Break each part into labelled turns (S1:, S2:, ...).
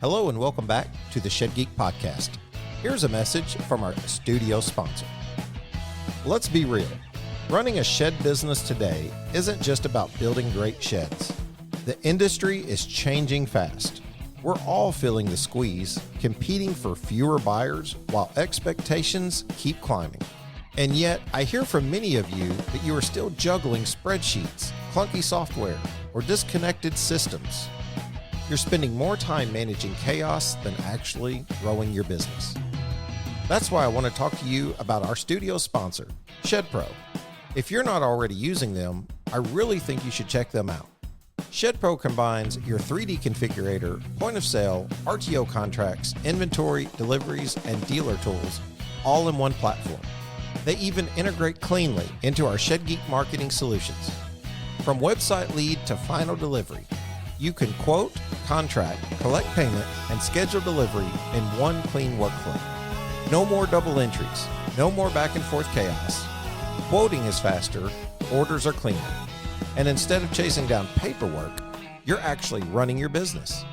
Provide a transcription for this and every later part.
S1: Hello and welcome back to the Shed Geek Podcast. Here's a message from our studio sponsor. Let's be real. Running a shed business today isn't just about building great sheds. The industry is changing fast. We're all feeling the squeeze, competing for fewer buyers while expectations keep climbing. And yet, I hear from many of you that you are still juggling spreadsheets, clunky software, or disconnected systems. You're spending more time managing chaos than actually growing your business. That's why I want to talk to you about our studio sponsor, Shed Pro. If you're not already using them, I really think you should check them out. Shed Pro combines your 3D configurator, point of sale, RTO contracts, inventory, deliveries, and dealer tools all in one platform. They even integrate cleanly into our Shed Geek Marketing solutions. From website lead to final delivery, you can quote, contract, collect payment, and schedule delivery in one clean workflow. No more double entries, no more back and forth chaos. Quoting is faster, orders are cleaner. And instead of chasing down paperwork, you're actually running your business.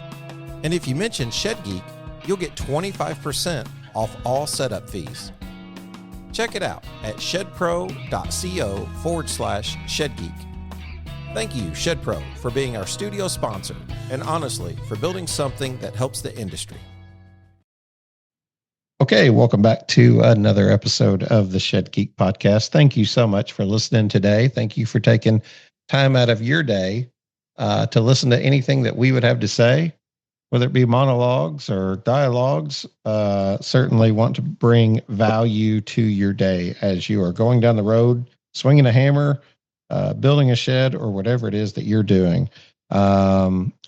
S1: And if you mention Shed Geek, you'll get 25% off all setup fees. Check it out at shedpro.co/ShedGeek. Thank you, Shed Pro, for being our studio sponsor, and honestly, for building something that helps the industry.
S2: Okay, welcome back to another episode of the Shed Geek Podcast. Thank you so much for listening today. Thank you for taking time out of your day to listen to anything that we would have to say, whether it be monologues or dialogues. Certainly want to bring value to your day as you are going down the road, swinging a hammer, building a shed, or whatever it is that you're doing.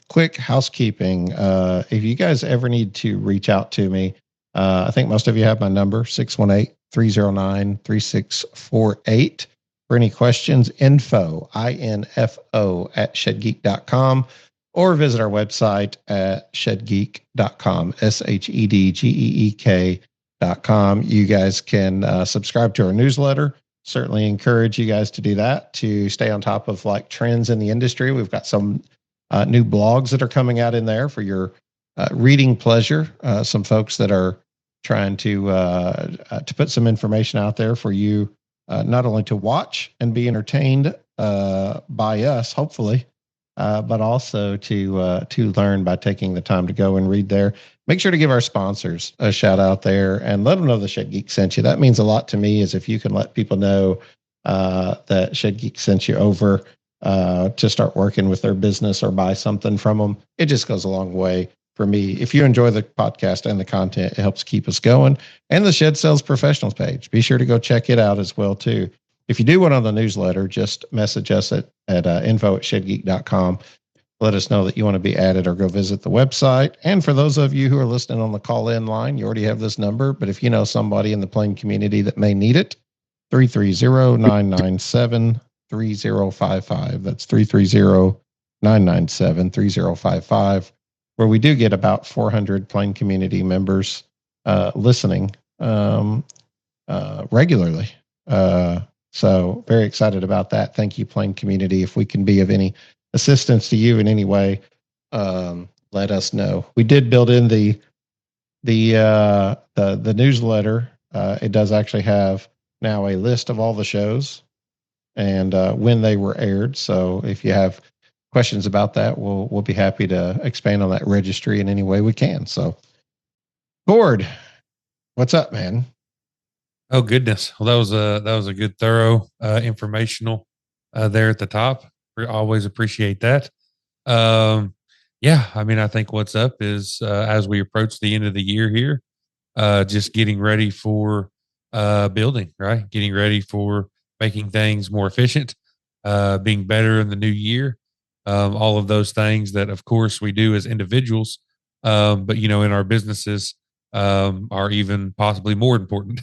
S2: Quick housekeeping. If you guys ever need to reach out to me, I think most of you have my number, 618-309-3648. For any questions, info at shedgeek.com, or visit our website at shedgeek.com, shedgeek.com. You guys can subscribe to our newsletter. Certainly encourage you guys to do that to stay on top of like trends in the industry. We've got some new blogs that are coming out in there for your reading pleasure. Some folks that are trying to put some information out there for you, not only to watch and be entertained by us, hopefully, but also to learn by taking the time to go and read there. Make sure to give our sponsors a shout out there and let them know the Shed Geek sent you. That means a lot to me, is if you can let people know that Shed Geek sent you over to start working with their business or buy something from them. It just goes a long way for me. If you enjoy the podcast and the content, it helps keep us going. And the Shed Sales Professionals page. Be sure to go check it out as well, too. If you do want on the newsletter, just message us at info@shedgeek.com. Let us know that you want to be added, or go visit the website. And for those of you who are listening on the call-in line, you already have this number. But if you know somebody in the plane community that may need it, 330-997-3055. That's 330-997-3055, where we do get about 400 plane community members listening regularly. So very excited about that. Thank you, plane community. If we can be of any assistance to you in any way, let us know. We did build in the newsletter. It does actually have now a list of all the shows and when they were aired. So if you have questions about that, we'll be happy to expand on that registry in any way we can. So, Gord, what's up, man?
S3: Oh goodness! Well, that was a good, thorough, informational there at the top. We always appreciate that. Yeah, I mean, I think what's up is as we approach the end of the year here, just getting ready for building, right? Getting ready for making things more efficient, being better in the new year. All of those things that, of course, we do as individuals, but in our businesses are even possibly more important,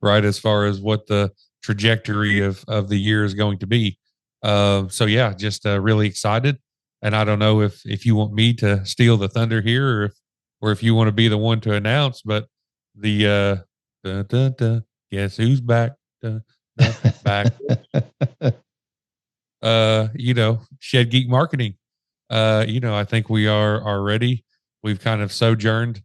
S3: right? As far as what the trajectory of the year is going to be. So yeah, just really excited. And I don't know if you want me to steal the thunder here, or if you want to be the one to announce, but the guess who's back? Back. Shed Geek Marketing. I think we are ready we've kind of sojourned,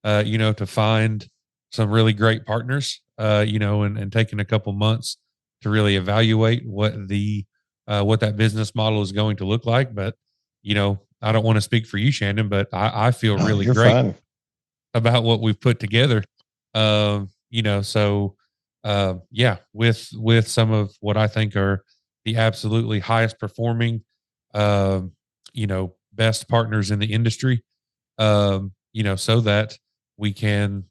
S3: to find some really great partners, and taking a couple months to really evaluate what that business model is going to look like. But, I don't want to speak for you, Shandon, but I feel
S2: Oh,
S3: really
S2: you're
S3: great
S2: fun.
S3: about what we've put together. So with some of what I think are the absolutely highest performing, best partners in the industry, so that we can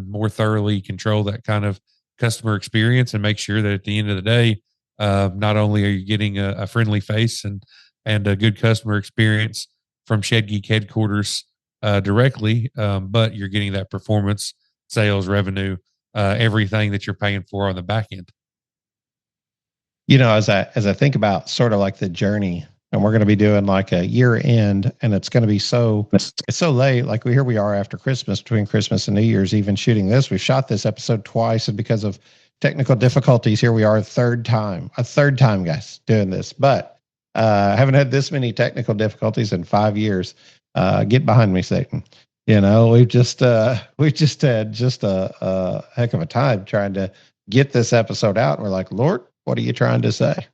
S3: more thoroughly control that kind of customer experience and make sure that at the end of the day, not only are you getting a friendly face and a good customer experience from Shed Geek headquarters directly, but you're getting that performance, sales, revenue, everything that you're paying for on the back end.
S2: As I think about sort of like the journey, and we're going to be doing like a year end, and it's going to be it's so late. Like here we are after Christmas, between Christmas and New Year's, even shooting this. We've shot this episode twice, and because of technical difficulties, here we are a third time, guys, doing this. But I haven't had this many technical difficulties in 5 years. Get behind me, Satan. We've just had just a heck of a time trying to get this episode out. And we're like, Lord, what are you trying to say?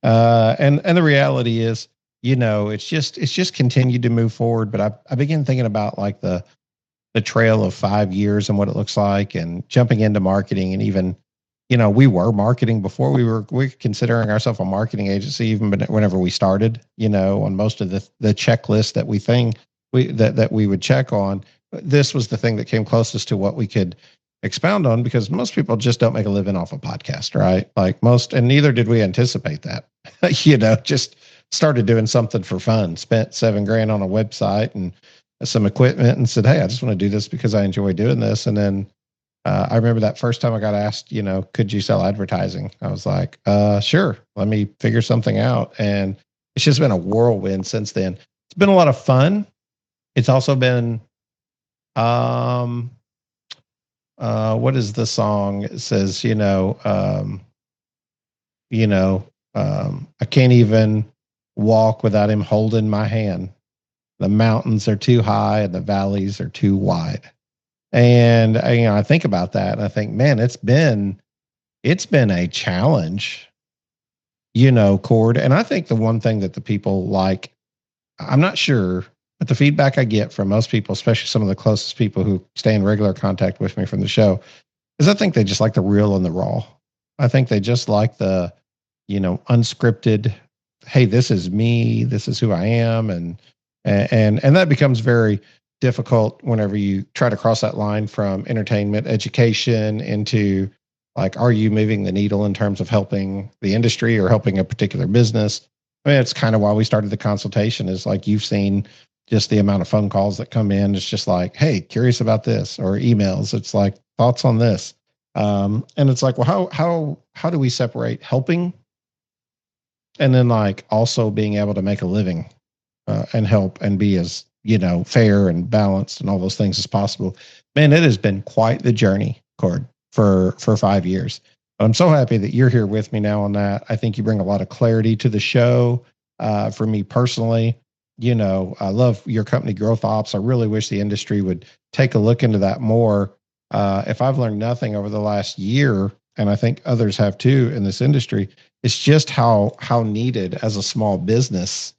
S2: And the reality is, it's just continued to move forward. But I began thinking about like the trail of 5 years and what it looks like, and jumping into marketing. And even, we were marketing before. we're considering ourselves a marketing agency even whenever we started, on most of the checklist that that we would check on. This was the thing that came closest to what we could expound on, because most people just don't make a living off a podcast, right? Like most, and neither did we anticipate that. Just started doing something for fun, spent $7,000 on a website and some equipment, and said, hey, I just want to do this because I enjoy doing this. And then I remember that first time I got asked, could you sell advertising? I was like, sure, let me figure something out. And it's just been a whirlwind since then. It's been a lot of fun. It's also been, what is the song? It says, I can't even walk without him holding my hand. The mountains are too high and the valleys are too wide. And I think about that and I think, man, it's been a challenge, Cord. And I think the one thing that the people like, I'm not sure, but the feedback I get from most people, especially some of the closest people who stay in regular contact with me from the show, is I think they just like the real and the raw. I think they just like the, unscripted, hey, this is me, this is who I am. And that becomes very difficult whenever you try to cross that line from entertainment, education into like, are you moving the needle in terms of helping the industry or helping a particular business? I mean, it's kind of why we started the consultation, is like, you've seen just the amount of phone calls that come in. It's just like, hey, curious about this, or emails. It's like, thoughts on this. And it's like, well, how do we separate helping and then like also being able to make a living and help and be as, fair and balanced and all those things as possible? Man, it has been quite the journey, Cord, for 5 years. But I'm so happy that you're here with me now on that. I think you bring a lot of clarity to the show. For me personally, I love your company, Growth Ops. I really wish the industry would take a look into that more. If I've learned nothing over the last year, and I think others have too in this industry, it's just how needed as a small business.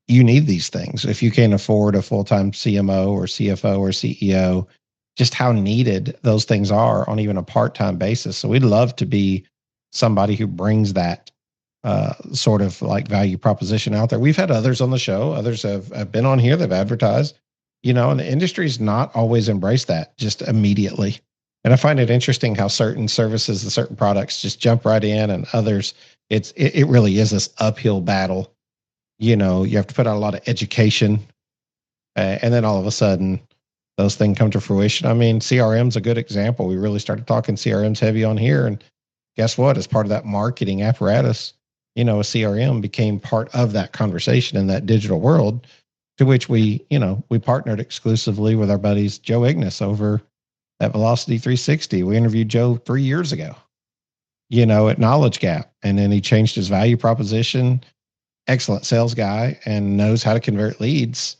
S2: You need these things. If you can't afford a full-time CMO or CFO or CEO, just how needed those things are on even a part-time basis. So we'd love to be somebody who brings that sort of like value proposition out there. We've had others on the show. Others have been on here. They've advertised, and the industry's not always embraced that just immediately. And I find it interesting how certain services and certain products just jump right in, and others, it really is this uphill battle. You have to put out a lot of education, and then all of a sudden those things come to fruition. I mean, CRM's a good example. We really started talking CRM's heavy on here, and guess what? As part of that marketing apparatus, a CRM became part of that conversation in that digital world, to which we partnered exclusively with our buddies Joe Ignis over at Velocity 360. We interviewed Joe 3 years ago, at Knowledge Gap, and then he changed his value proposition. Excellent sales guy and knows how to convert leads.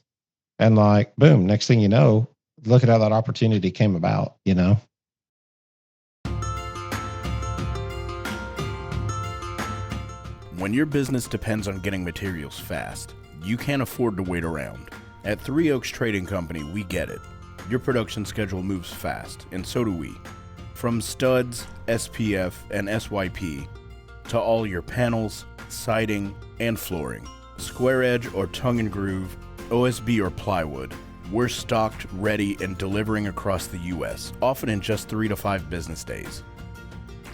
S2: And like, boom, next thing you know, look at how that opportunity came about, you know?
S4: When your business depends on getting materials fast, you can't afford to wait around. At Three Oaks Trading Company, we get it. Your production schedule moves fast, and so do we. From studs, SPF, and SYP, to all your panels, siding, and flooring. Square edge or tongue and groove, OSB or plywood, we're stocked, ready, and delivering across the U.S., often in just 3 to 5 business days.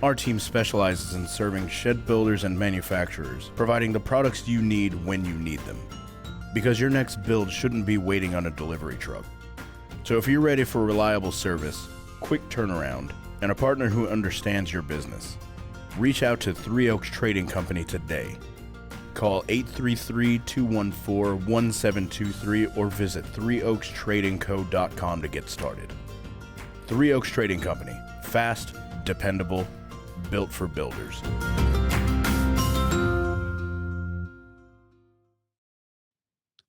S4: Our team specializes in serving shed builders and manufacturers, providing the products you need when you need them. Because your next build shouldn't be waiting on a delivery truck. So if you're ready for reliable service, quick turnaround, and a partner who understands your business, reach out to Three Oaks Trading Company today. Call 833-214-1723 or visit threeoakstradingco.com to get started. Three Oaks Trading Company. Fast, dependable, built for builders.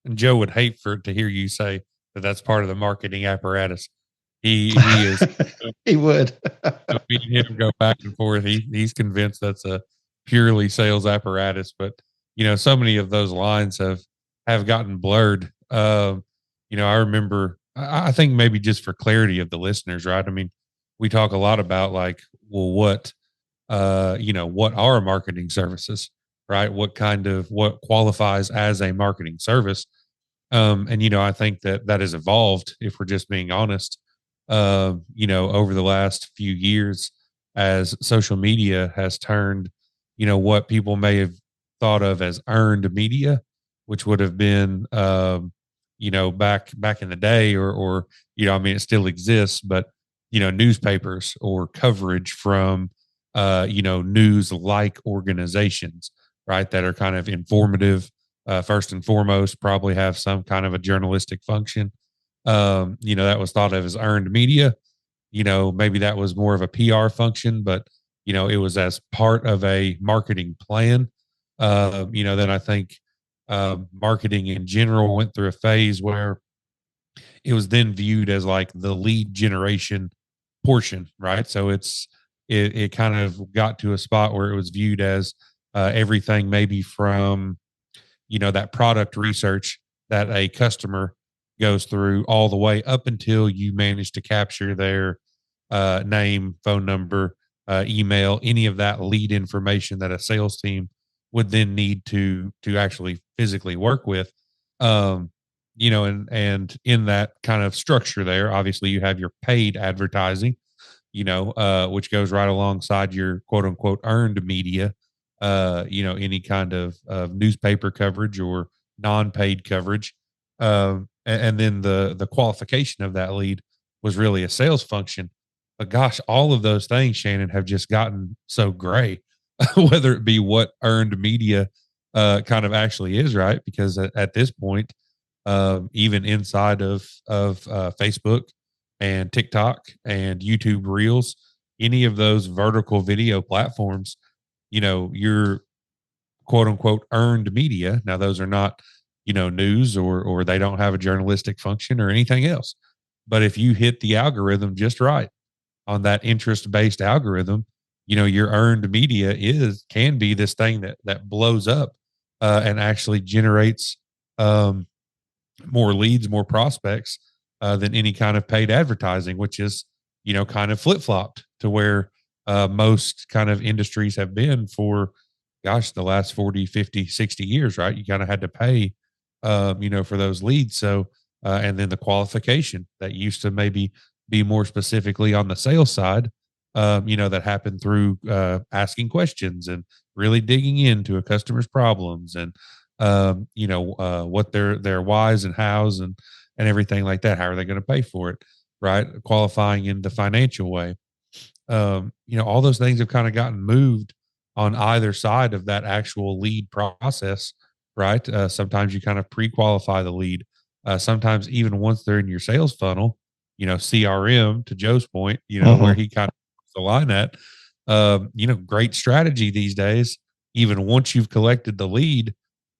S3: And Joe would hate to hear you say that that's part of the marketing apparatus. He is.
S2: He would.
S3: Me and him go back and forth. He's convinced that's a purely sales apparatus, but so many of those lines have gotten blurred. I remember. I think maybe just for clarity of the listeners, right? I mean, we talk a lot about like, well, what are marketing services, right? What qualifies as a marketing service? And I think that has evolved, if we're just being honest, over the last few years as social media has turned, what people may have thought of as earned media, which would have been, back in the day or I mean, it still exists, but, newspapers or coverage from, news like organizations, right, that are kind of informative, first and foremost, probably have some kind of a journalistic function. That was thought of as earned media. Maybe that was more of a PR function, but, it was as part of a marketing plan. Then I think marketing in general went through a phase where it was then viewed as like the lead generation portion, right? So it kind of got to a spot where it was viewed as everything maybe from, that product research that a customer goes through all the way up until you manage to capture their name, phone number, email, any of that lead information that a sales team would then need to actually physically work with. And in that kind of structure there, obviously you have your paid advertising, which goes right alongside your quote unquote earned media, any kind of newspaper coverage or non-paid coverage. And then the qualification of that lead was really a sales function. But gosh, all of those things, Shannon, have just gotten so gray, whether it be what earned media kind of actually is, right? Because at this point, even inside of Facebook and TikTok and YouTube Reels, any of those vertical video platforms, your quote unquote earned media. Now, those are not, news or they don't have a journalistic function or anything else. But if you hit the algorithm just right on that interest based algorithm, your earned media can be this thing that blows up and actually generates more leads, more prospects than any kind of paid advertising, which is, kind of flip flopped to where most kind of industries have been for, gosh, the last 40, 50, 60 years, right? You kind of had to pay, for those leads. So, and then the qualification that used to maybe be more specifically on the sales side, that happened through asking questions and really digging into a customer's problems and, what their whys and hows and everything like that. How are they going to pay for it? Right. Qualifying in the financial way. All those things have kind of gotten moved on either side of that actual lead process. Right. Sometimes you kind of pre-qualify the lead. Sometimes even once they're in your sales funnel, CRM, to Joe's point, where he kind of puts the line at, great strategy these days. Even once you've collected the lead,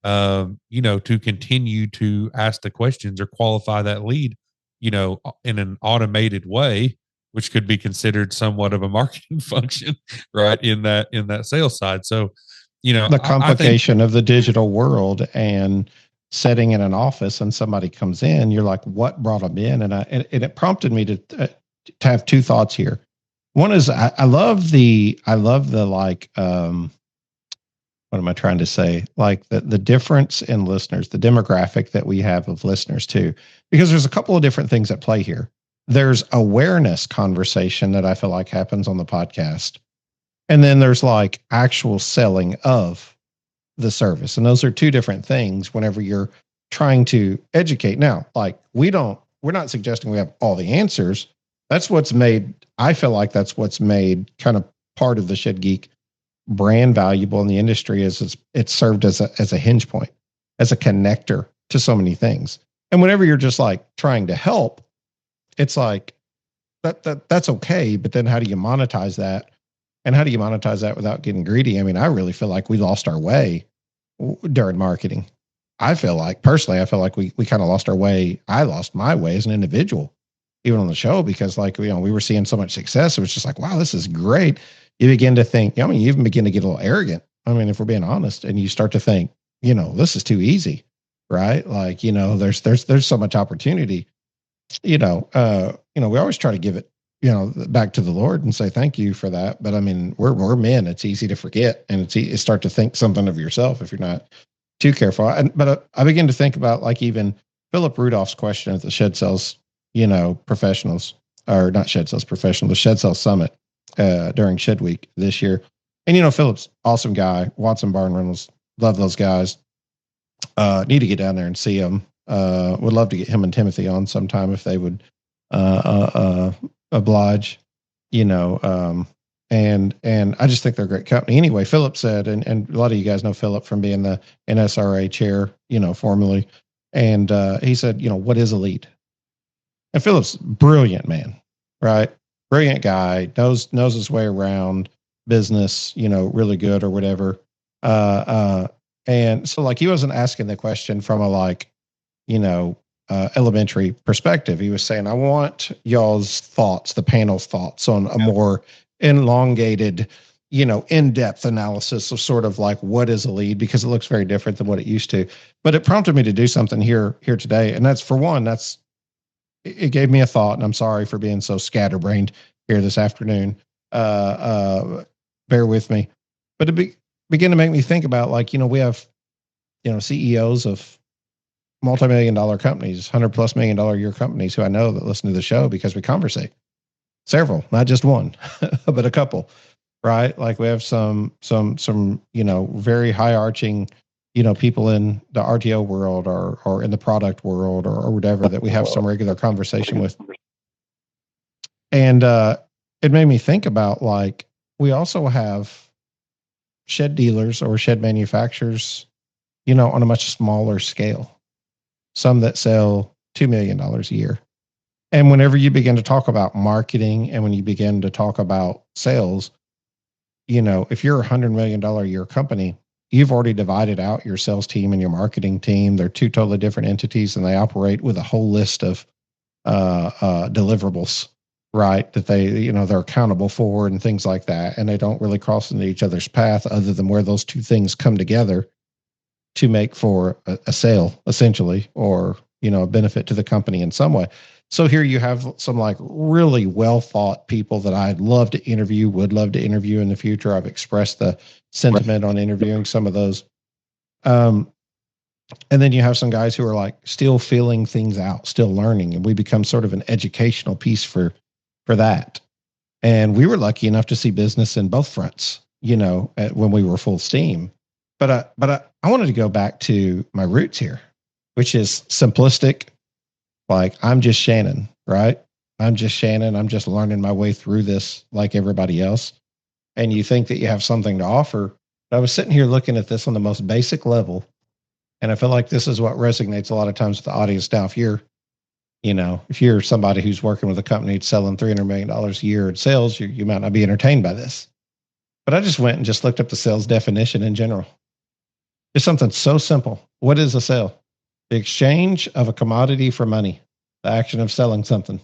S3: to continue to ask the questions or qualify that lead, in an automated way, which could be considered somewhat of a marketing function, right? In that sales side. So,
S2: The
S3: I think,
S2: complication of the digital world and setting in an office and somebody comes in, you're like, what brought them in? And it prompted me to have two thoughts here. One is I love the like, what am I trying to say? Like the difference in listeners, the demographic that we have of listeners too, because there's a couple of different things at play here. There's awareness conversation that I feel like happens on the podcast. And then there's like actual selling of the service. And those are two different things whenever you're trying to educate. Now, like we're not suggesting we have all the answers. That's what's made, I feel like that's what's made kind of part of the Shed Geek brand valuable in the industry is it's served as a hinge point, as a connector to so many things. And whenever you're just like trying to help, it's like that's okay. But then how do you monetize that? And how do you monetize that without getting greedy? I mean, I really feel like we lost our way during marketing. I feel like we kind of lost our way. I lost my way as an individual, even on the show, because like, we were seeing so much success. It was just like, wow, this is great. You begin to think, you even begin to get a little arrogant. I mean, if we're being honest, and you start to think, this is too easy, right? Like, there's so much opportunity, we always try to give it, back to the Lord and say, thank you for that. But I mean, we're men. It's easy to forget, and it's start to think something of yourself if you're not too careful. But I begin to think about like even Philip Rudolph's question at the Shed Sales, professionals, or not Shed Sales Professional, the Shed Sales Summit during Shed Week this year. And, Philip's awesome guy, Watson Barn Reynolds, love those guys. Need to get down there and see them. Would love to get him and Timothy on sometime if they would oblige, and I just think they're a great company. Anyway, Philip said, and a lot of you guys know Philip from being the NSRA chair, formerly. And he said, what is a lead? And Philip's brilliant man, right? Brilliant guy, knows his way around business, really good or whatever. And so like he wasn't asking the question from a like, elementary perspective. He was saying, I want y'all's thoughts, the panel's thoughts on a more elongated, in-depth analysis of sort of like what is a lead, because it looks very different than what it used to. But it prompted me to do something here today. And that's, for one, it gave me a thought, and I'm sorry for being so scatterbrained here this afternoon. Bear with me. But it began to make me think about like, we have, CEOs of multi-million-dollar companies, $100+ million a year companies who I know that listen to the show because we conversate. Several, not just one, but a couple, right? Like we have some, very high arching, people in the RTO world or in the product world or whatever that we have some regular conversation with. And it made me think about like, we also have shed dealers or shed manufacturers, on a much smaller scale. Some that sell $2 million a year. And whenever you begin to talk about marketing and when you begin to talk about sales, if you're a $100 million a year company, you've already divided out your sales team and your marketing team. They're two totally different entities, and they operate with a whole list of deliverables, right? That they're accountable for and things like that. And they don't really cross into each other's path other than where those two things come together to make for a sale, essentially, or, a benefit to the company in some way. So here you have some like really well thought people that I'd love to interview, would love to interview in the future. I've expressed the sentiment on interviewing some of those. And then you have some guys who are like still feeling things out, still learning. And we become sort of an educational piece for that. And we were lucky enough to see business in both fronts, when we were full steam. But I wanted to go back to my roots here, which is simplistic. Like, I'm just Shannon, right? I'm just Shannon. I'm just learning my way through this like everybody else. And you think that you have something to offer. But I was sitting here looking at this on the most basic level. And I feel like this is what resonates a lot of times with the audience. Now, if you're somebody who's working with a company selling $300 million a year in sales, you might not be entertained by this. But I just went and just looked up the sales definition in general. It's something so simple. What is a sale? The exchange of a commodity for money, the action of selling something,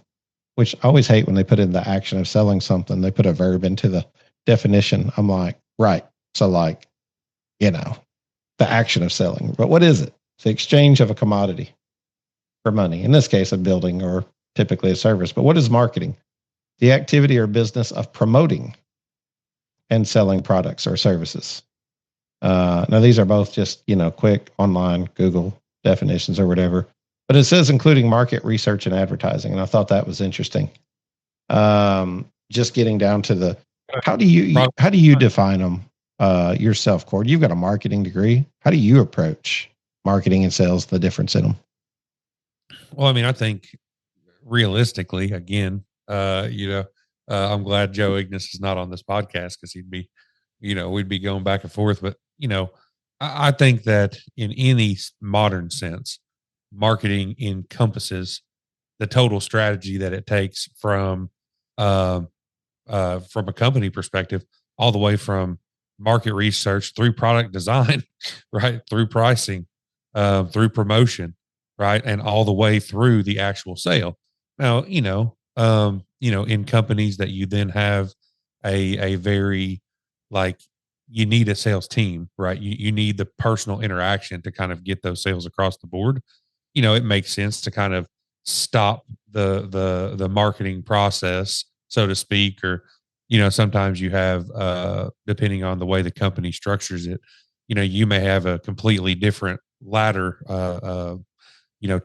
S2: which I always hate when they put in the action of selling something. They put a verb into the definition. I'm like, right. So like, the action of selling. But what is it? It's the exchange of a commodity for money. In this case, a building or typically a service. But what is marketing? The activity or business of promoting and selling products or services. Now, these are both just, quick online Google definitions or whatever. But it says including market research and advertising. And I thought that was interesting. Just getting down to how do you define them yourself, Cord? You've got a marketing degree. How do you approach marketing and sales, the difference in them?
S3: Well, I mean, I think realistically, again, I'm glad Joe Ignis is not on this podcast because he'd be, we'd be going back and forth. But, I think that in any modern sense, marketing encompasses the total strategy that it takes from a company perspective, all the way from market research through product design, right, through pricing, through promotion, right, and all the way through the actual sale. Now, in companies that you then have a very like you need a sales team, right? You need the personal interaction to kind of get those sales across the board. It makes sense to kind of stop the marketing process, so to speak, or sometimes you have depending on the way the company structures it, you may have a completely different ladder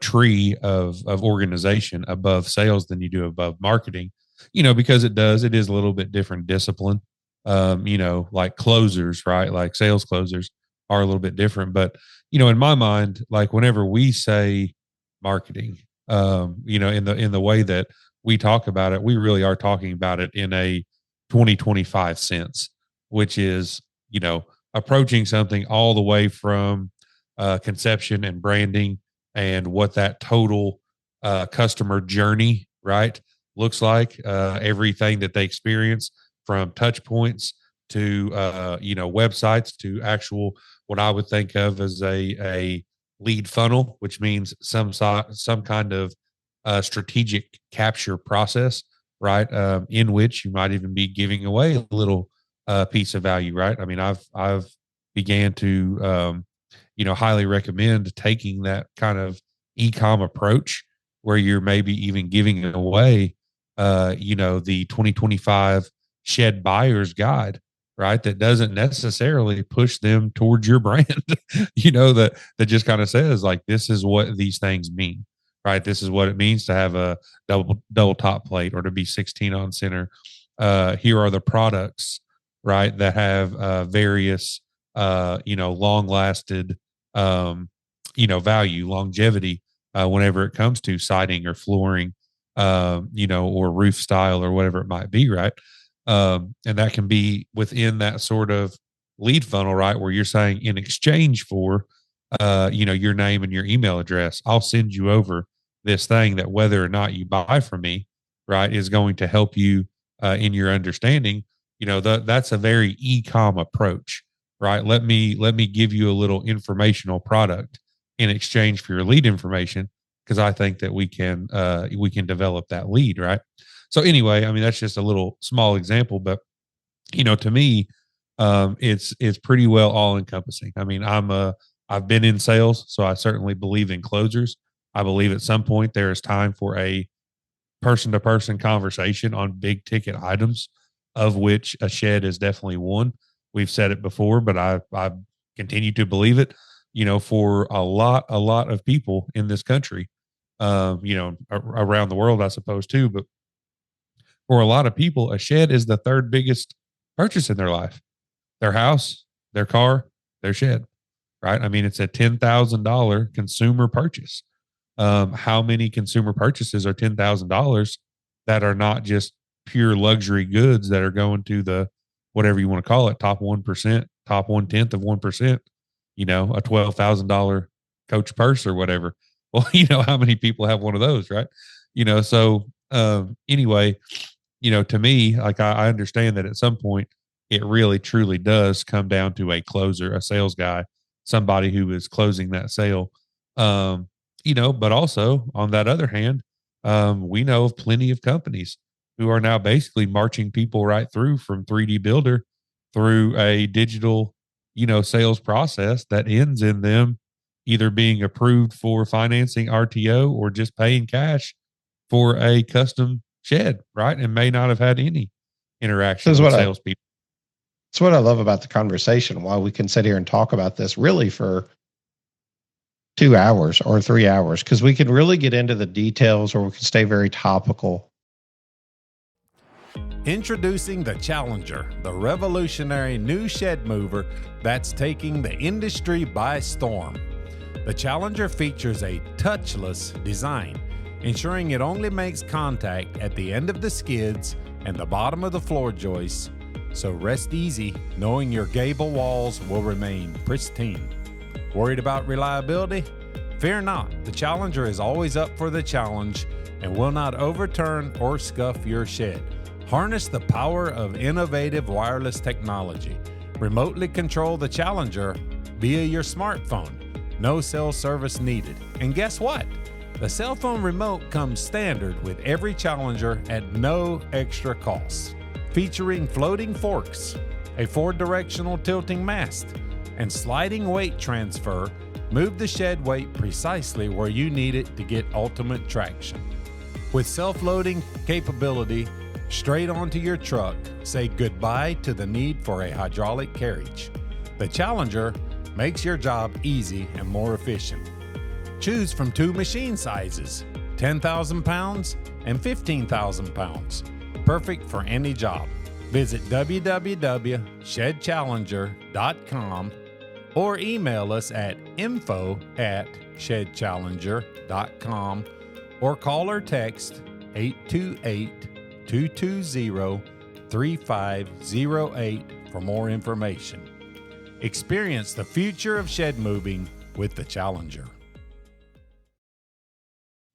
S3: tree of organization above sales than you do above marketing, because it is a little bit different discipline. Like closers, right? Like sales closers are a little bit different. But, in my mind, like whenever we say marketing, in the way that we talk about it, we really are talking about it in a 2025 sense, which is, approaching something all the way from conception and branding and what that total customer journey, right, looks like, everything that they experience from touch points to, websites to actual, what I would think of as a lead funnel, which means some kind of strategic capture process, right? In which you might even be giving away a little piece of value, right? I mean, I've began to, highly recommend taking that kind of e-com approach where you're maybe even giving away, the 2025 Shed Buyer's Guide, right? That doesn't necessarily push them towards your brand, that just kind of says like, this is what these things mean, right? This is what it means to have a double top plate or to be 16 on center. Here are the products, right, that have various, long lasted, value, longevity, whenever it comes to siding or flooring, or roof style or whatever it might be, right? And that can be within that sort of lead funnel, right? Where you're saying in exchange for, your name and your email address, I'll send you over this thing that whether or not you buy from me, right, is going to help you in your understanding. That's a very e-com approach, right? Let me give you a little informational product in exchange for your lead information, because I think that we can develop that lead, right? So anyway, I mean, that's just a little small example, but to me, it's pretty well all encompassing. I mean, I've been in sales, so I certainly believe in closers. I believe at some point there is time for a person to person conversation on big ticket items, of which a shed is definitely one. We've said it before, but I continue to believe it, for a lot of people in this country, around the world, I suppose too, but for a lot of people, a shed is the third biggest purchase in their life. Their house, their car, their shed, right? I mean, it's a $10,000 consumer purchase. How many consumer purchases are $10,000 that are not just pure luxury goods that are going to the, whatever you want to call it, top 1%, top 1/10 of 1%, a $12,000 Coach purse or whatever. Well, how many people have one of those, right? So anyway, to me, like I understand that at some point it really truly does come down to a closer, a sales guy somebody who is closing that sale. But also on that other hand, we know of plenty of companies who are now basically marching people right through from 3D Builder through a digital, sales process that ends in them either being approved for financing RTO or just paying cash for a custom shed, right? And may not have had any interaction with salespeople.
S2: That's what I love about the conversation. Why we can sit here and talk about this really for 2 hours or 3 hours, because we can really get into the details, or we can stay very topical.
S1: Introducing the Challenger, the revolutionary new shed mover that's taking the industry by storm. The Challenger features a touchless design, ensuring it only makes contact at the end of the skids and the bottom of the floor joists, so rest easy knowing your gable walls will remain pristine. Worried about reliability? Fear not, the Challenger is always up for the challenge and will not overturn or scuff your shed. Harness the power of innovative wireless technology. Remotely control the Challenger via your smartphone. No cell service needed. And guess what? The cell phone remote comes standard with every Challenger at no extra cost. Featuring floating forks, a 4-directional tilting mast, and sliding weight transfer, move the shed weight precisely where you need it to get ultimate traction. With self-loading capability, straight onto your truck, say goodbye to the need for a hydraulic carriage. The Challenger makes your job easy and more efficient. Choose from 2 machine sizes, 10,000 pounds and 15,000 pounds. Perfect for any job. Visit www.shedchallenger.com or email us at info@shedchallenger.com or call or text 828-220-3508 for more information. Experience the future of shed moving with the Challenger.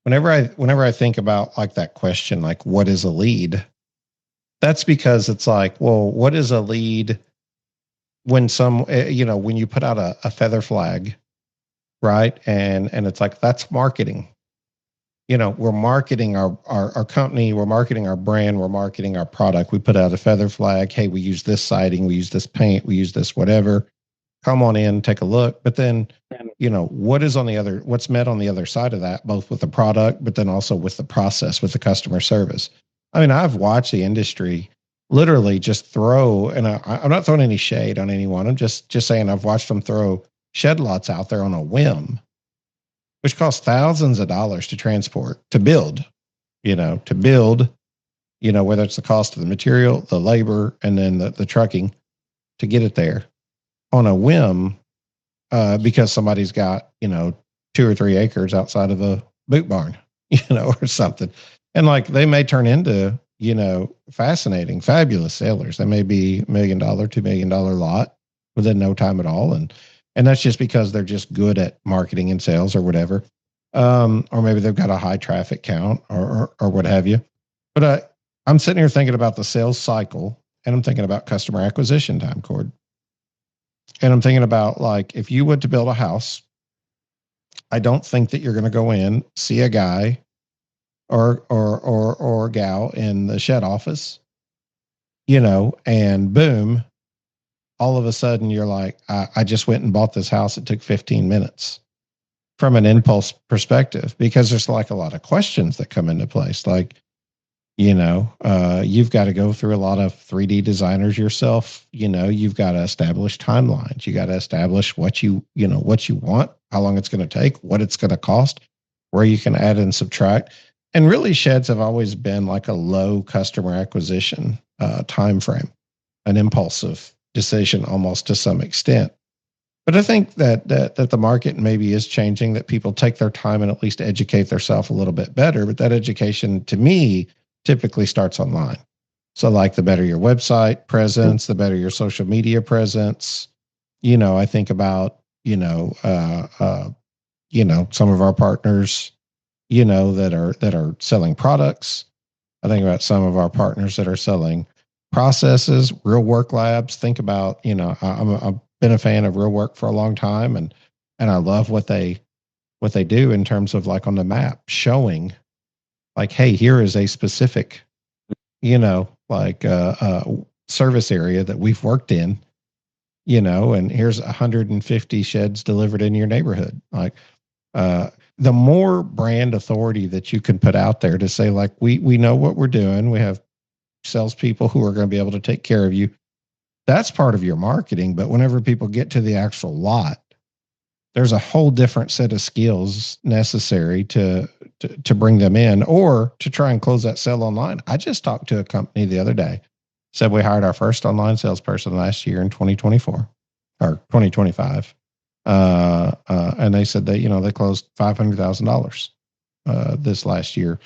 S2: Whenever I think about like that question, like what is a lead? That's because it's like, well, what is a lead when when you put out a feather flag, right? And it's like, that's marketing. We're marketing our company, we're marketing our brand, we're marketing our product. We put out a feather flag. Hey, we use this siding, we use this paint, we use this whatever. Come on in, take a look. But then, what's met on the other side of that, both with the product, but then also with the process, with the customer service. I mean, I've watched the industry literally just throw, and I'm not throwing any shade on anyone. I'm just saying I've watched them throw shed lots out there on a whim, which costs thousands of dollars to transport, to build, whether it's the cost of the material, the labor, and then the trucking to get it there on a whim, because somebody's got, 2 or 3 acres outside of a boot barn, or something. And like, they may turn into, fascinating, fabulous sailors. They may be $1 million, $2 million lot within no time at all. And that's just because they're just good at marketing and sales or whatever. Or maybe they've got a high traffic count or what have you. But I'm sitting here thinking about the sales cycle, and I'm thinking about customer acquisition time, Cord. And I'm thinking about, like, if you went to build a house, I don't think that you're going to go in, see a guy or gal in the shed office, and boom, all of a sudden you're like, I just went and bought this house. It took 15 minutes from an impulse perspective, because there's like a lot of questions that come into place. Like, you've got to go through a lot of 3D designers yourself. You've got to establish timelines. You got to establish what you want, how long it's going to take, what it's going to cost, where you can add and subtract. And really, sheds have always been like a low customer acquisition time frame, an impulsive decision almost to some extent. But I think that the market maybe is changing, that people take their time and at least educate themselves a little bit better. But that education, to me, typically starts online. So like, the better your website presence, the better your social media presence. I think about, some of our partners, that are selling products. I think about some of our partners that are selling processes, real work labs. Think about, I'm been a fan of Real Work for a long time, and I love what they do in terms of like on the map showing like, hey, here is a specific, like service area that we've worked in, and here's 150 sheds delivered in your neighborhood. Like, the more brand authority that you can put out there to say, like, we know what we're doing. We have salespeople who are going to be able to take care of you. That's part of your marketing. But whenever people get to the actual lot, there's a whole different set of skills necessary to bring them in or to try and close that sale online. I just talked to a company the other day, said we hired our first online salesperson last year in 2024 or 2025. And they said that, they closed $500,000 this last year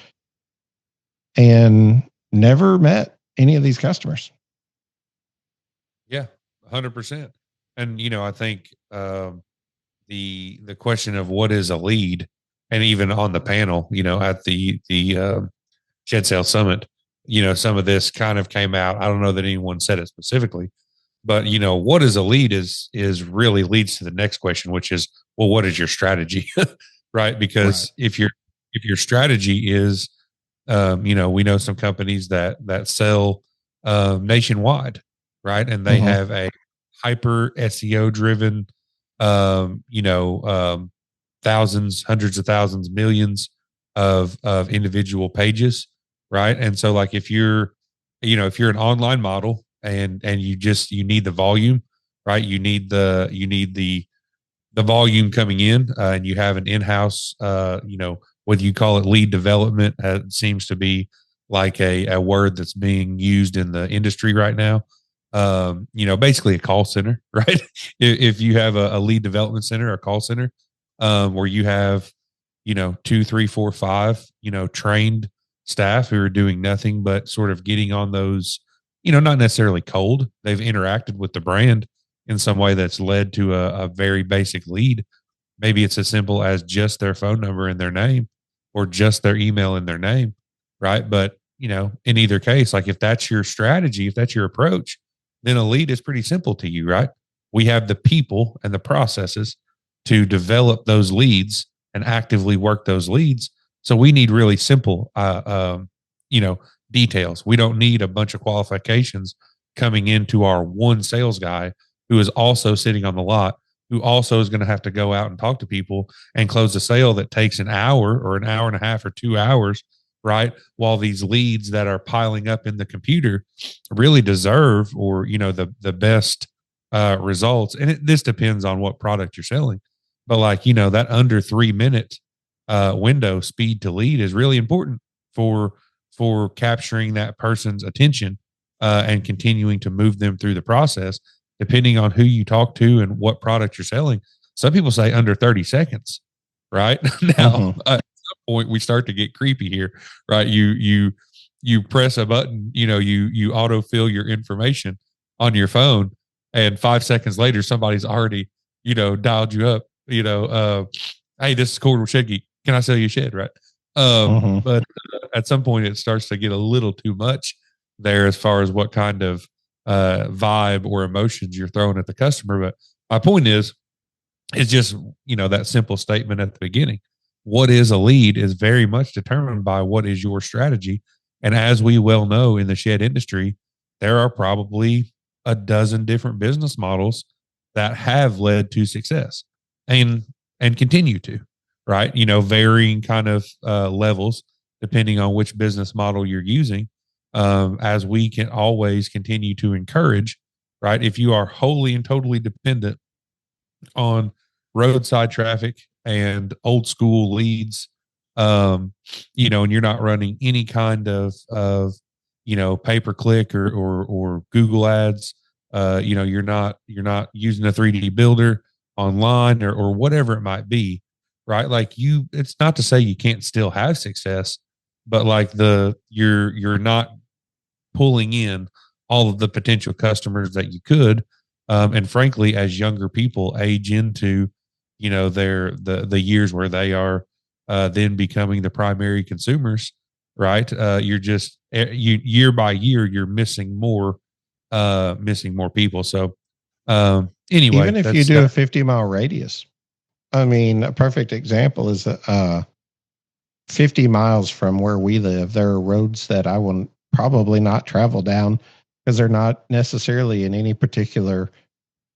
S2: and never met any of these customers.
S3: Yeah, 100%. And, I think the question of what is a lead, and even on the panel, at the Shed Sales Summit, some of this kind of came out. I don't know that anyone said it specifically, but what is a lead is really leads to the next question, which is, well, what is your strategy? Right? Because if your strategy is, we know some companies that sell nationwide, right? And they have a hyper SEO driven, thousands, hundreds of thousands, millions of individual pages, right? And so, like, if you're an online model and you need the volume, right? You need the volume coming in, and you have an in-house, whether you call it lead development, seems to be like a word that's being used in the industry right now. Basically a call center, right? If you have a lead development center, a call center, where you have, 2, 3, 4, 5, trained staff who are doing nothing but sort of getting on those, not necessarily cold. They've interacted with the brand in some way that's led to a very basic lead. Maybe it's as simple as just their phone number and their name, or just their email and their name, right? But, in either case, like, if that's your strategy, if that's your approach, then a lead is pretty simple to you, right? We have the people and the processes to develop those leads and actively work those leads. So we need really simple, details. We don't need a bunch of qualifications coming into our one sales guy who is also sitting on the lot, who also is going to have to go out and talk to people and close a sale that takes an hour or an hour and a half or 2 hours, right? While these leads that are piling up in the computer really deserve, or, the best results. And this depends on what product you're selling. But, like, that under 3-minute window speed to lead is really important for capturing that person's attention and continuing to move them through the process, depending on who you talk to and what product you're selling. Some people say under 30 seconds, right? Now, at some point we start to get creepy here, right? You press a button, you autofill your information on your phone, and 5 seconds later, somebody's already, dialed you up, hey, this is Corey with Shed Geek. Can I sell you a shed, right? But at some point it starts to get a little too much there as far as what kind of vibe or emotions you're throwing at the customer. But my point is, it's just, that simple statement at the beginning. What is a lead is very much determined by what is your strategy. And as we well know in the shed industry, there are probably a dozen different business models that have led to success and continue to, right? Varying kind of levels depending on which business model you're using. As we can always continue to encourage, right? If you are wholly and totally dependent on roadside traffic and old school leads, and you're not running any kind of pay per click or Google ads, you're not using a 3D builder online or whatever it might be, right? Like, it's not to say you can't still have success, but like you're not pulling in all of the potential customers that you could. And frankly, as younger people age into, the years where they are then becoming the primary consumers, right? You're just year by year, you're missing more people. So Anyway,
S2: Even if you do a 50-mile radius, I mean, a perfect example is 50 miles from where we live, there are roads that I will probably not travel down because they're not necessarily in any particular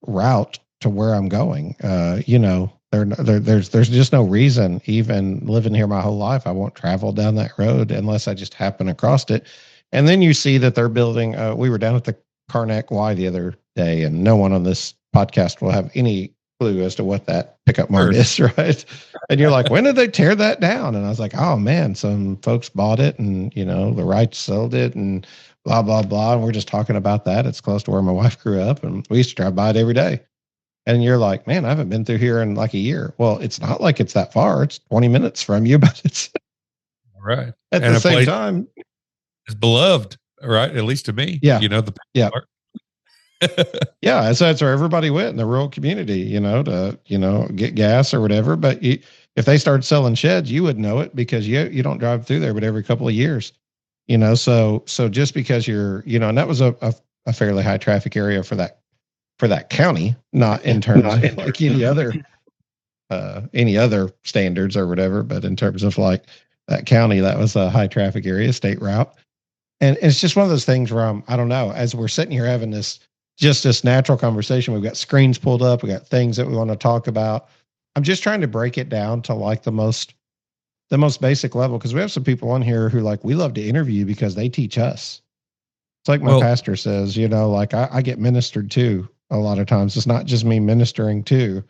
S2: route to where I'm going. There's just no reason, even living here my whole life, I won't travel down that road unless I just happen across it. And then you see that they're building. We were down at the Karnak Y the other day, and no one on this podcast will have any clue as to what that pickup mart is, right? And you're like, when did they tear that down? And I was like, oh man, some folks bought it, and the rights sold it, and blah blah blah. And we're just talking about that. It's close to where my wife grew up, and we used to drive by it every day. And you're like, man, I haven't been through here in like a year. Well, it's not like it's that far. It's 20 minutes from you, but it's
S3: right
S2: at the same time.
S3: It's beloved, right? At least to me.
S2: Yeah.
S3: Yeah.
S2: Yeah. So that's where everybody went in the rural community, to get gas or whatever. But if they started selling sheds, you would know it because you don't drive through there, but every couple of years, so just because you're, and that was a fairly high traffic area for that county, not in terms of like any other standards or whatever, but in terms of like that county, that was a high traffic area, state route. And it's just one of those things where I don't know, as we're sitting here having this natural conversation, we've got screens pulled up, we got things that we want to talk about. I'm just trying to break it down to like the most basic level, because we have some people on here who like we love to interview because they teach us. It's like my pastor says, like I get ministered to a lot of times. It's not just me ministering to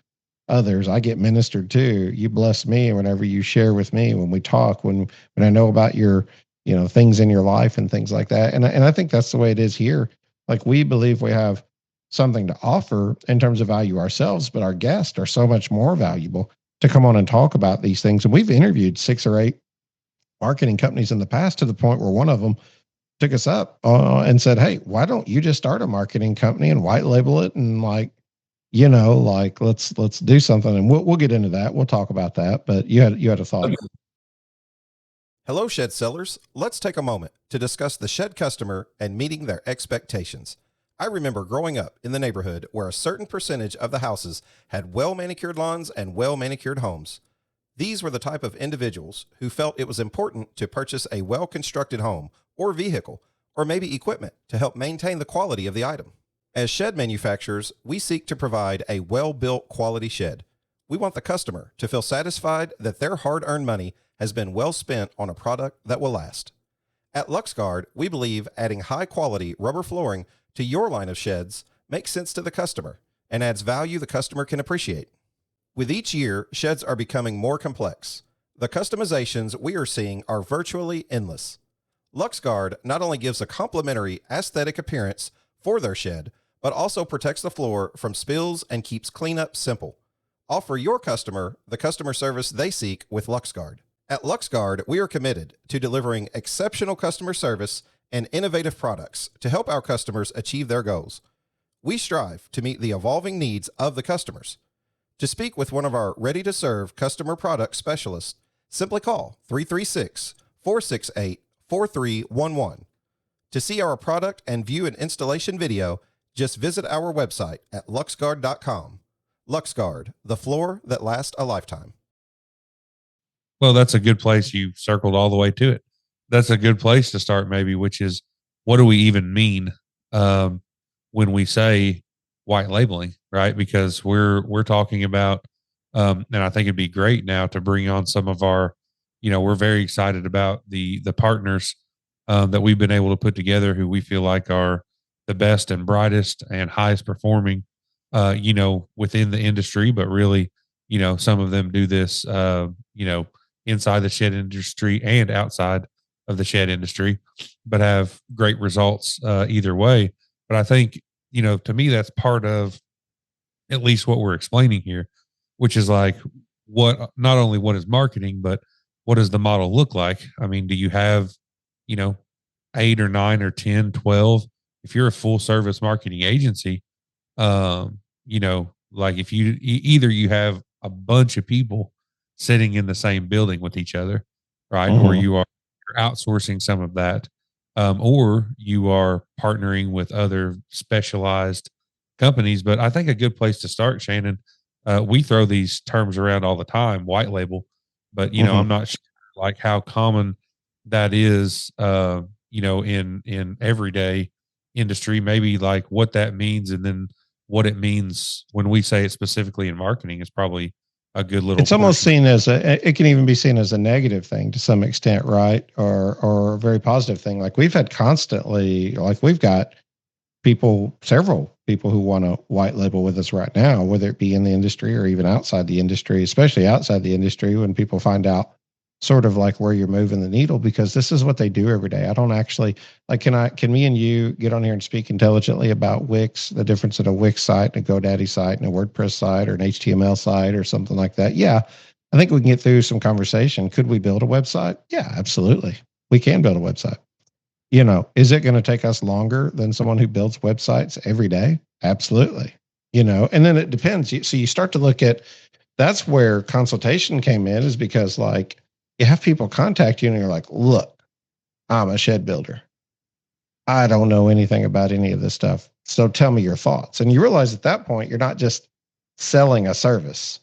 S2: others. I get ministered to. You bless me whenever you share with me, when we talk, when I know about your, things in your life and things like that. And I think that's the way it is here. Like we believe we have something to offer in terms of value ourselves, but our guests are so much more valuable to come on and talk about these things. And we've interviewed 6 or 8 marketing companies in the past, to the point where one of them took us up and said, hey, why don't you just start a marketing company and white label it? And let's do something. And we'll get into that. We'll talk about that. But you had a thought.
S1: Hello, shed sellers. Let's take a moment to discuss the shed customer and meeting their expectations. I remember growing up in the neighborhood where a certain percentage of the houses had well-manicured lawns and well-manicured homes. These were the type of individuals who felt it was important to purchase a well-constructed home or vehicle, or maybe equipment to help maintain the quality of the item. As shed manufacturers, we seek to provide a well-built quality shed. We want the customer to feel satisfied that their hard-earned money has been well spent on a product that will last. At LuxGuard, we believe adding high-quality rubber flooring to your line of sheds makes sense to the customer and adds value the customer can appreciate. With each year, sheds are becoming more complex. The customizations we are seeing are virtually endless. LuxGuard not only gives a complimentary aesthetic appearance for their shed, but also protects the floor from spills and keeps cleanup simple. Offer your customer the customer service they seek with LuxGuard. At LuxGuard, we are committed to delivering exceptional customer service and innovative products to help our customers achieve their goals. We strive to meet the evolving needs of the customers. To speak with one of our ready-to-serve customer product specialists, simply call 336-468-4311. To see our product and view an installation video, just visit our website at luxguard.com. LuxGuard, the floor that lasts a lifetime.
S3: Well, that's a good place. You circled all the way to it. That's a good place to start, maybe, which is, what do we even mean when we say white labeling, right? Because we're talking about, and I think it'd be great now to bring on some of our, we're very excited about the partners that we've been able to put together, who we feel like are the best and brightest and highest performing, within the industry, but really, some of them do this, inside the shed industry and outside of the shed industry, but have great results either way. But I think, to me, that's part of at least what we're explaining here, which is like, not only what is marketing, but what does the model look like? I mean, do you have, 8 or 9 or 10, 12? If you're a full service marketing agency, like if either you have a bunch of people sitting in the same building with each other, right?
S2: Mm-hmm.
S3: Or you're outsourcing some of that, or you are partnering with other specialized companies. But I think a good place to start, Shannon, we throw these terms around all the time, white label, but I'm not sure like how common that is, in everyday industry, maybe like what that means, and then what it means when we say it specifically in marketing is probably a good little.
S2: It's almost seen as it can even be seen as a negative thing to some extent, right? Or a very positive thing. Like we've got several people who want to white label with us right now, whether it be in the industry or even outside the industry, especially outside the industry, when people find out sort of like where you're moving the needle, because this is what they do every day. I don't actually like, can me and you get on here and speak intelligently about Wix, the difference in a Wix site and a GoDaddy site and a WordPress site or an HTML site or something like that? Yeah. I think we can get through some conversation. Could we build a website? Yeah, absolutely. We can build a website. Is it going to take us longer than someone who builds websites every day? Absolutely. And then it depends. So you start to look at, that's where consultation came in, is because like, you have people contact you and you're like, look, I'm a shed builder. I don't know anything about any of this stuff. So tell me your thoughts. And you realize at that point, you're not just selling a service.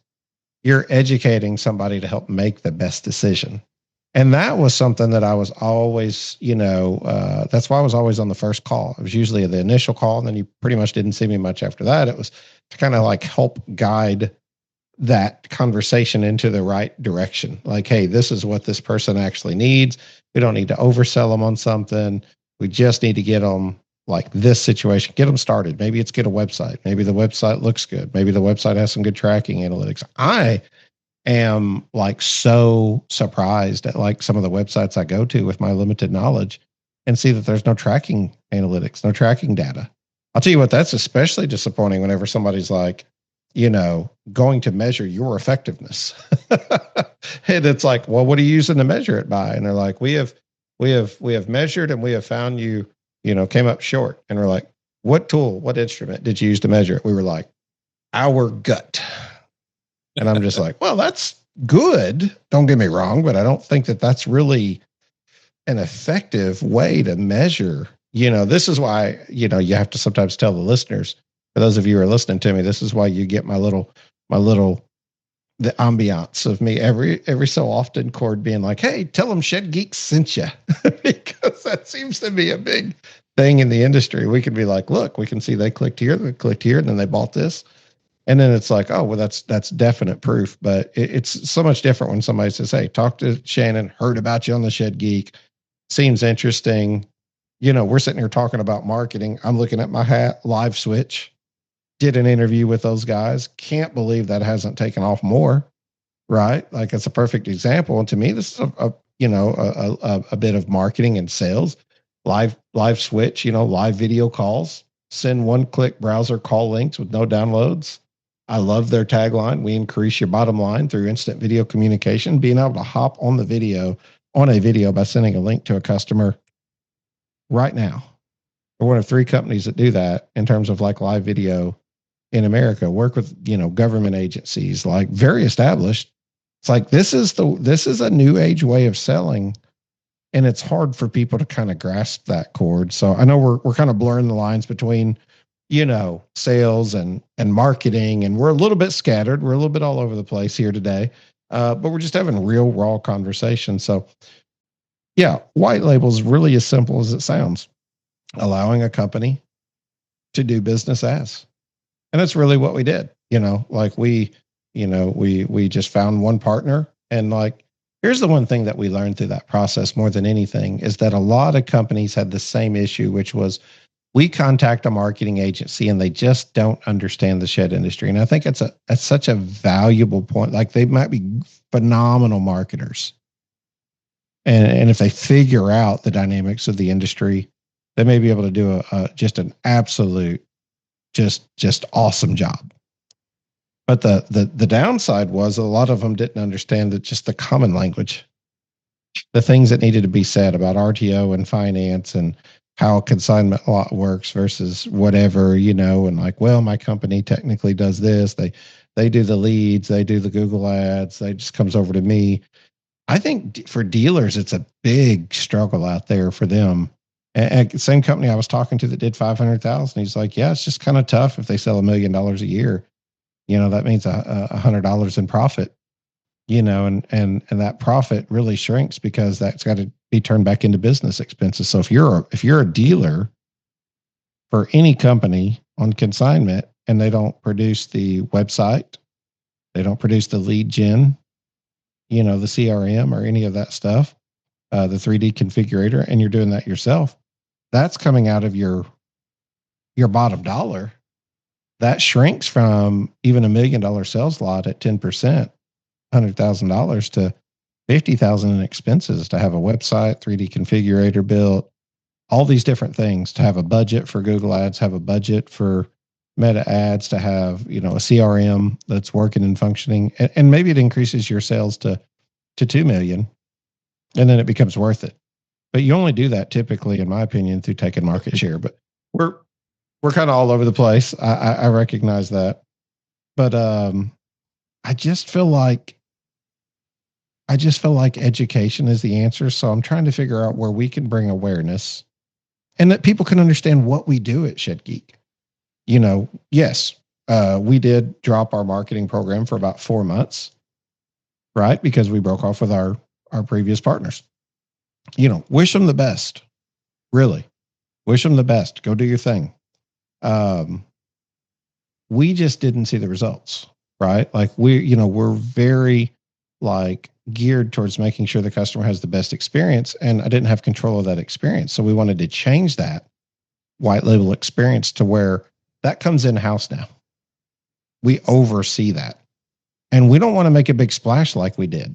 S2: You're educating somebody to help make the best decision. And that was something that I was always, that's why I was always on the first call. It was usually the initial call, and then you pretty much didn't see me much after that. It was to kind of like help guide that conversation into the right direction. Like, hey, this is what this person actually needs. We don't need to oversell them on something. We just need to get them like this situation, get them started. Maybe it's get a website. Maybe the website looks good. Maybe the website has some good tracking analytics. I am like so surprised at like some of the websites I go to with my limited knowledge and see that there's no tracking analytics, no tracking data. I'll tell you what, that's especially disappointing whenever somebody's like, going to measure your effectiveness. And it's like, well, what are you using to measure it by? And they're like, we have measured and we have found you, came up short. And we're like, what tool, what instrument did you use to measure it? We were like, our gut. And I'm just like, well, that's good. Don't get me wrong, but I don't think that that's really an effective way to measure. This is why, you have to sometimes tell the listeners, for those of you who are listening to me, this is why you get the ambiance of me every so often, Cord being like, hey, tell them Shed Geek sent you. Because that seems to be a big thing in the industry. We can be like, look, we can see they clicked here, and then they bought this. And then it's like, oh, well, that's definite proof. But it's so much different when somebody says, hey, talk to Shannon, heard about you on the Shed Geek. Seems interesting. We're sitting here talking about marketing. I'm looking at my hat, Live Switch. Did an interview with those guys. Can't believe that hasn't taken off more, right? Like it's a perfect example. And to me, this is a bit of marketing and sales. Live Switch, live video calls, send one-click browser call links with no downloads. I love their tagline. We increase your bottom line through instant video communication. Being able to hop on a video by sending a link to a customer right now. We're one of 3 companies that do that in terms of like live video in America. Work with, government agencies, like very established. It's like, this is a new age way of selling. And it's hard for people to kind of grasp that chord. So I know we're kind of blurring the lines between, sales and marketing, and we're a little bit scattered. We're a little bit all over the place here today. But we're just having real raw conversation. So yeah, white label is really as simple as it sounds. Allowing a company to do business as. And that's really what we did. Like we just found one partner. And like, here's the one thing that we learned through that process more than anything is that a lot of companies had the same issue, which was we contact a marketing agency and they just don't understand the shed industry. And I think that's such a valuable point. Like they might be phenomenal marketers. And if they figure out the dynamics of the industry, they may be able to do just an absolute, just awesome job. But the downside was a lot of them didn't understand that just the common language, the things that needed to be said about RTO and finance and how a consignment lot works versus whatever, and like, well, my company technically does this. They do the leads, they do the Google ads, they just comes over to me. I think for dealers, it's a big struggle out there for them. And same company I was talking to that did 500,000. He's like, yeah, it's just kind of tough if they sell $1 million a year. That means $100 in profit. And that profit really shrinks because that's got to be turned back into business expenses. So if you're a dealer for any company on consignment and they don't produce the website, they don't produce the lead gen, the CRM or any of that stuff, the 3D configurator, and you're doing that yourself, that's coming out of your bottom dollar. That shrinks from even $1 million sales lot at 10%, $100,000 to $50,000 in expenses to have a website, 3D configurator built, all these different things, to have a budget for Google Ads, have a budget for Meta Ads, to have a CRM that's working and functioning, and maybe it increases your sales to 2 million, and then it becomes worth it. But you only do that typically, in my opinion, through taking market share. But we're kind of all over the place. I recognize that, but I just feel like education is the answer. So I'm trying to figure out where we can bring awareness and that people can understand what we do at Shed Geek. Yes, we did drop our marketing program for about 4 months, right? Because we broke off with our previous partners. Wish them the best. Really, wish them the best. Go do your thing. We just didn't see the results, right? Like we're very geared towards making sure the customer has the best experience, and I didn't have control of that experience. So we wanted to change that white label experience to where that comes in-house now. We oversee that. And we don't want to make a big splash like we did.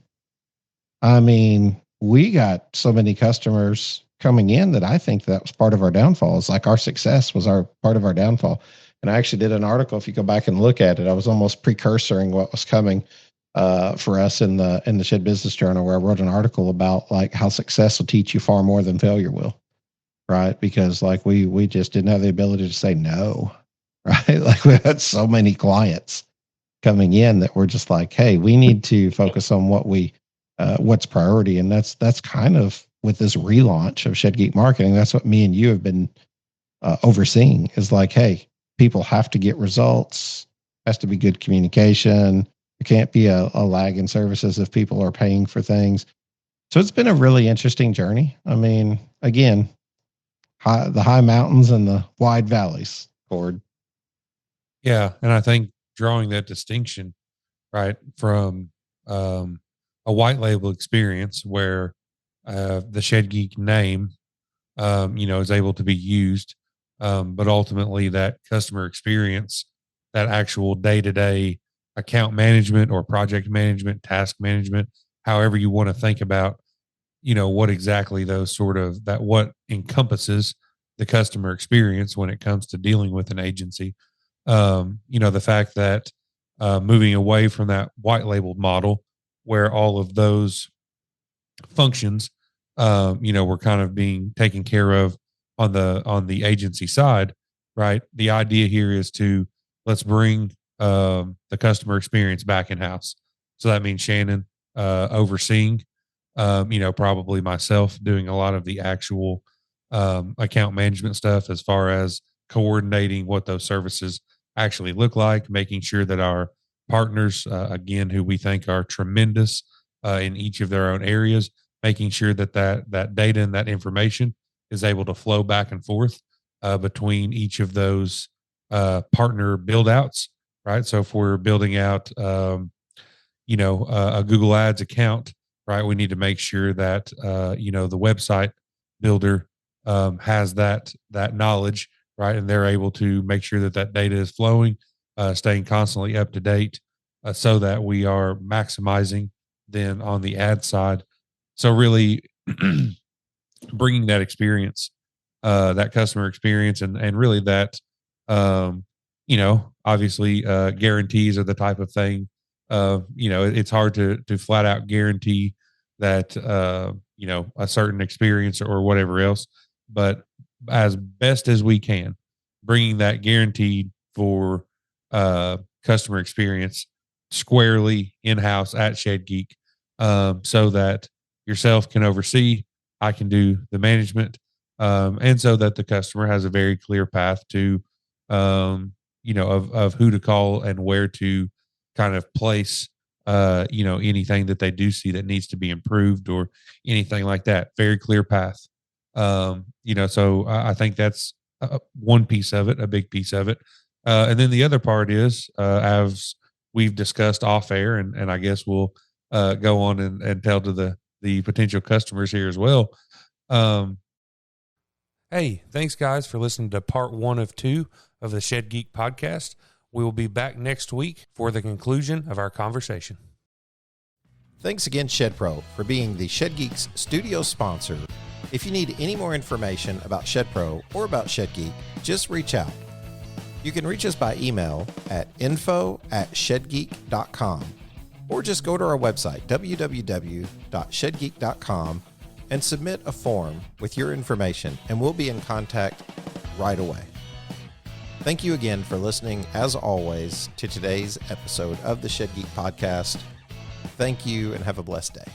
S2: I mean, we got so many customers coming in that I think that was part of our downfall. It's like our success was part of our downfall. And I actually did an article, if you go back and look at it, I was almost precursoring what was coming for us in the Shed Business Journal, where I wrote an article about how success will teach you far more than failure will, right? Because we just didn't have the ability to say no, right? We had so many clients coming in that we're just like, hey, we need to focus on what's priority. And that's kind of with this relaunch of Shed Geek Marketing, that's what me and you have been overseeing, is hey, people have to get results, has to be good communication. There can't be a lag in services if people are paying for things. So it's been a really interesting journey. I mean, again, the high mountains and the wide valleys, Cord.
S3: Yeah. And I think drawing that distinction, right, from a white label experience where the Shed Geek name, is able to be used, but ultimately that customer experience, that actual day-to-day account management or project management, task management, however you want to think about, what exactly those what encompasses the customer experience when it comes to dealing with an agency. The fact that moving away from that white labeled model where all of those functions, were kind of being taken care of on the agency side, right? The idea here is let's bring the customer experience back in house. So that means Shannon overseeing, probably myself doing a lot of the actual account management stuff as far as coordinating what those services actually look like, making sure that our partners, again, who we think are tremendous in each of their own areas, making sure that data and that information is able to flow back and forth between each of those partner build outs, right? So if we're building out, a Google Ads account, right, we need to make sure that, the website builder has that knowledge, right? And they're able to make sure that data is flowing, staying constantly up to date, so that we are maximizing then on the ad side. So really bringing that experience, that customer experience, and really that, obviously guarantees are the type of thing. It's hard to flat out guarantee that, a certain experience or whatever else, but as best as we can, bringing that guaranteed for customer experience squarely in-house at Shed Geek, so that yourself can oversee, I can do the management, And so that the customer has a very clear path to, of who to call and where to kind of place, anything that they do see that needs to be improved or anything like that. Very clear path. So I think that's one piece of it, a big piece of it. And then the other part is, as we've discussed off air, and I guess we'll go on and tell to the potential customers here as well. Hey, thanks guys for listening to part 1 of 2 of the Shed Geek podcast. We will be back next week for the conclusion of our conversation.
S1: Thanks again, Shed Pro, for being the Shed Geek's studio sponsor. If you need any more information about Shed Pro or about Shed Geek, just reach out. You can reach us by email at info@shedgeek.com or just go to our website, www.shedgeek.com, and submit a form with your information, and we'll be in contact right away. Thank you again for listening, as always, to today's episode of the Shed Geek Podcast. Thank you and have a blessed day.